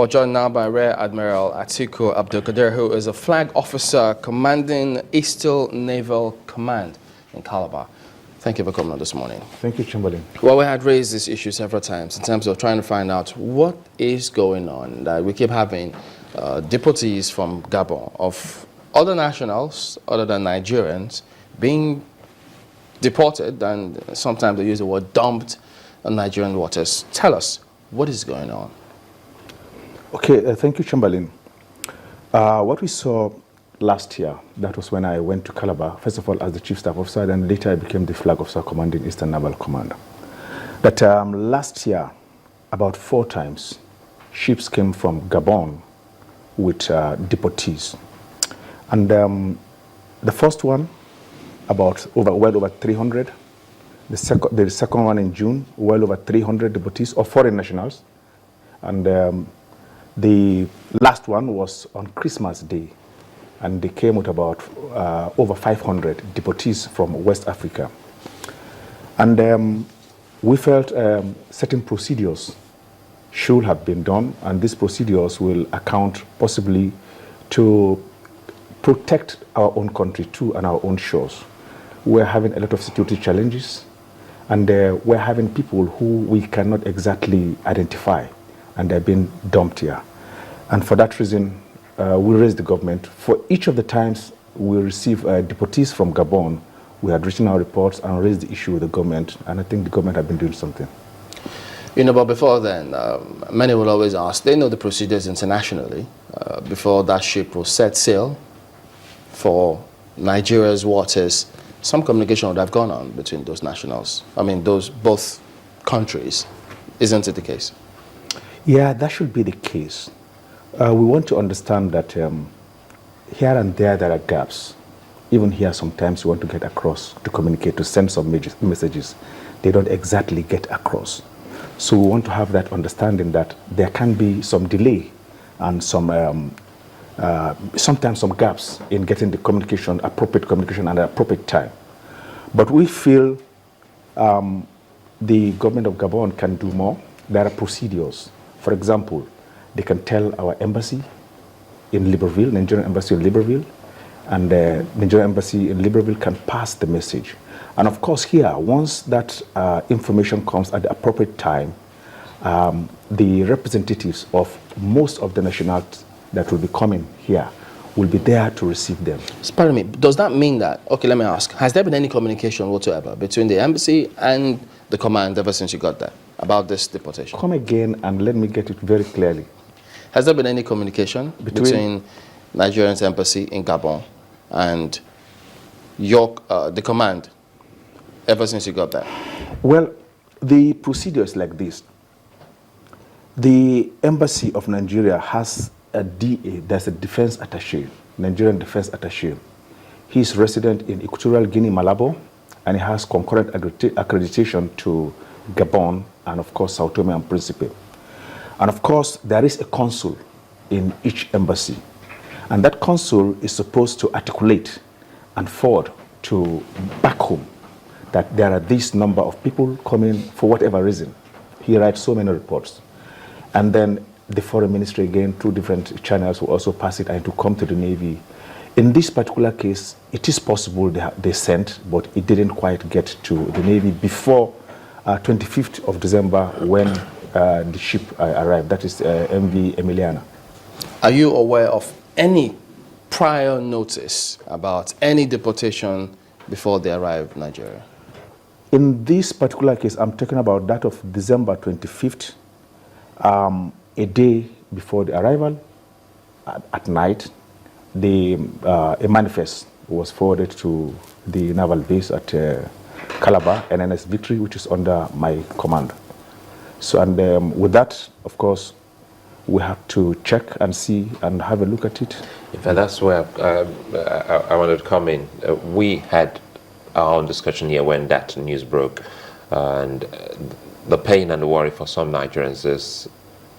Well, joined now by Rear Admiral Atiku Abdulkadir, who is a flag officer commanding Eastern Naval Command in Calabar. Thank you for coming on this morning. Thank you, Chamberlain. Well, we had raised this issue several times in terms of trying to find out what is going on. That we keep having deportees from Gabon of other nationals other than Nigerians being deported, and sometimes they use the word dumped on Nigerian waters. Tell us, what is going on? Okay, thank you, Chamberlain. What we saw last year, that was when I went to Calabar, first of all as the Chief Staff Officer, then later I became the Flag Officer commanding Eastern Naval Command. That last year, about 4 times, ships came from Gabon with deportees. And the first one, well over 300. The second one in June, well over 300 deportees of foreign nationals. And the last one was on Christmas Day, and they came with about over 500 deportees from West Africa. And we felt certain procedures should have been done, and these procedures will account possibly to protect our own country too and our own shores. We're having a lot of security challenges, and we're having people who we cannot exactly identify, and they're being dumped here. And for that reason, we raised the government. For each of the times we receive deportees from Gabon, we had written our reports and raised the issue with the government, and I think the government had been doing something. You know, but before then, many will always ask, they know the procedures internationally. Before that ship will set sail for Nigeria's waters, some communication would have gone on between those nationals. I mean, both countries. Isn't it the case? Yeah, that should be the case. We want to understand that here and there are gaps. Even here, sometimes you want to get across, to communicate, to send some messages. They don't exactly get across. So we want to have that understanding that there can be some delay and sometimes some gaps in getting the appropriate communication at the appropriate time. But we feel the government of Gabon can do more. There are procedures. For example, they can tell our embassy in Libreville, Nigerian embassy in Libreville, and the Nigerian embassy in Libreville can pass the message. And of course here, once that information comes at the appropriate time, the representatives of most of the nationalities that will be coming here will be there to receive them. Pardon me, does that mean that, okay, let me ask, has there been any communication whatsoever between the embassy and the command ever since you got there about this deportation? Come again and let me get it very clearly. Has there been any communication between Nigerian's embassy in Gabon and the command ever since you got there? Well, the procedure is like this. The embassy of Nigeria has a DA, there's a defense attaché, Nigerian defense attaché. He's resident in Equatorial Guinea, Malabo, and he has concurrent accreditation to Gabon and of course Sao Tome and Principe. And of course, there is a consul in each embassy. And that consul is supposed to articulate and forward to back home that there are this number of people coming for whatever reason. He writes so many reports. And then the foreign ministry, again, through different channels, will also pass it and to come to the Navy. In this particular case, it is possible they sent, but it didn't quite get to the Navy before 25th of December when the ship arrived. That is MV Emiliana. Are you aware of any prior notice about any deportation before they arrived in Nigeria? In this particular case, I'm talking about that of December 25th, a day before the arrival, at night, a manifest was forwarded to the naval base at Calabar, NNS Victory, which is under my command. So, and with that, of course, we have to check and see and have a look at it. In fact, that's where I wanted to come in. We had our own discussion here when that news broke, and the pain and the worry for some Nigerians is,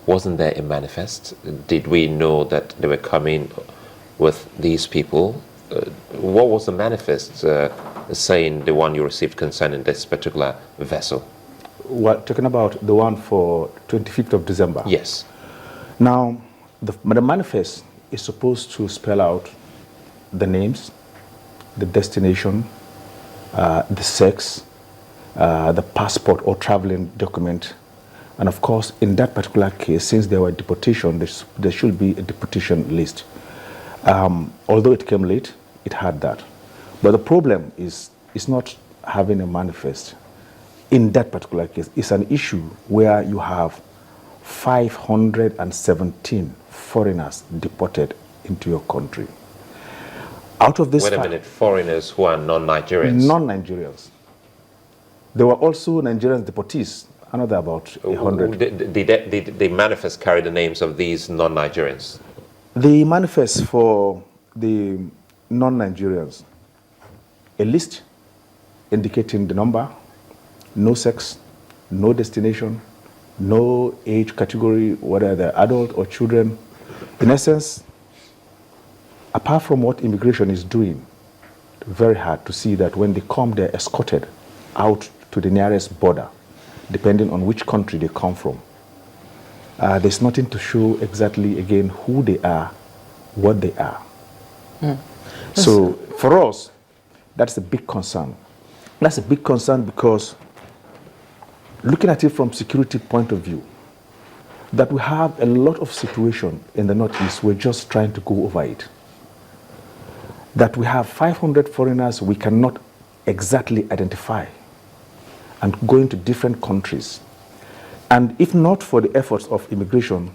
wasn't there a manifest? Did we know that they were coming with these people? What was the manifest saying, the one you received concerning this particular vessel? What, talking about the one for 25th of December? Yes. Now, the manifest is supposed to spell out the names, the destination, the sex, the passport or traveling document. And of course, in that particular case, since there were deportation, there should be a deportation list. Although it came late, it had that. But the problem is not having a manifest. In that particular case, it's an issue where you have 517 foreigners deported into your country. Out of this, wait a minute, foreigners who are non-Nigerians? Non-Nigerians. There were also Nigerian deportees, another about 100. Did the manifest carry the names of these non-Nigerians? The manifest for the non-Nigerians, a list indicating the number, no sex, no destination, no age category, whether they're adult or children. In essence, apart from what immigration is doing, very hard to see that when they come, they're escorted out to the nearest border, depending on which country they come from. There's nothing to show exactly, again, who they are, what they are. So for us, that's a big concern. That's a big concern because looking at it from security point of view, that we have a lot of situation in the Northeast, we're just trying to go over it. That we have 500 foreigners we cannot exactly identify and going to different countries. And if not for the efforts of immigration,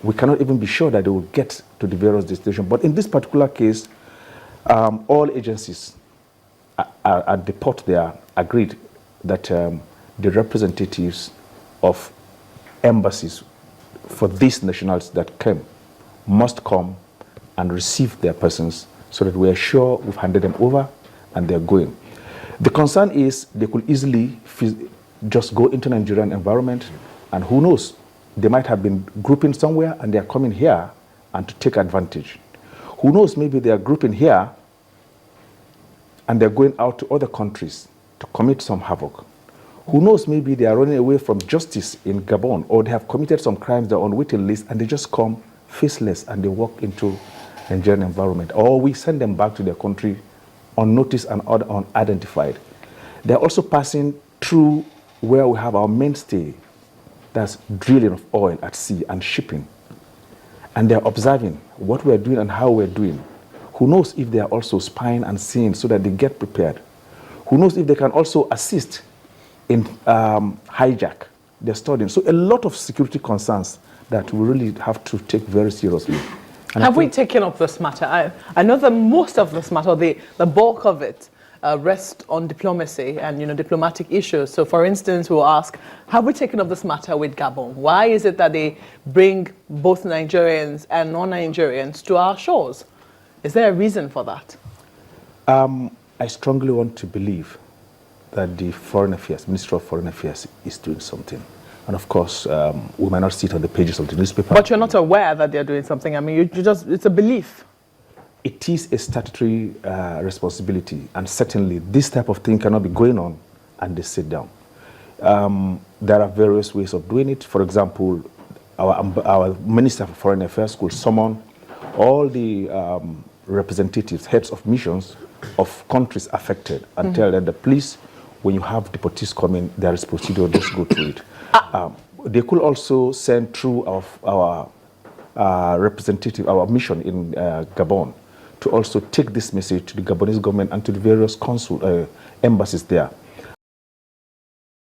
we cannot even be sure that they will get to the various destinations. But in this particular case, all agencies at the port there agreed that the representatives of embassies for these nationals that came must come and receive their persons so that we are sure we've handed them over and they're going. The concern is they could easily just go into Nigerian environment, and who knows, they might have been grouping somewhere and they're coming here and to take advantage. Who knows, maybe they are grouping here and they're going out to other countries to commit some havoc. Who knows, maybe they are running away from justice in Gabon, or they have committed some crimes, they're on waiting list, and they just come faceless and they walk into Nigerian environment. Or we send them back to their country unnoticed and unidentified. They're also passing through where we have our mainstay, that's drilling of oil at sea and shipping. And they're observing what we're doing and how we're doing. Who knows if they are also spying and seeing so that they get prepared. Who knows if they can also assist in hijack. They're studying. So a lot of security concerns that we really have to take very seriously. And have we taken up this matter? I know that most of this matter, the bulk of it, rests on diplomacy and diplomatic issues. So, for instance, we'll ask, have we taken up this matter with Gabon? Why is it that they bring both Nigerians and non-Nigerians to our shores? Is there a reason for that? I strongly want to believe that the Foreign Affairs, Ministry of Foreign Affairs, is doing something. And of course, we might not see it on the pages of the newspaper. But you're not aware that they're doing something. I mean, it's a belief. It is a statutory responsibility. And certainly, this type of thing cannot be going on and they sit down. There are various ways of doing it. For example, our Minister for Foreign Affairs could summon all the representatives, heads of missions of countries affected and tell them that, please, when you have deportees coming, there is procedure, just go through it. They could also send through our representative, our mission in Gabon, to also take this message to the Gabonese government and to the various embassies there.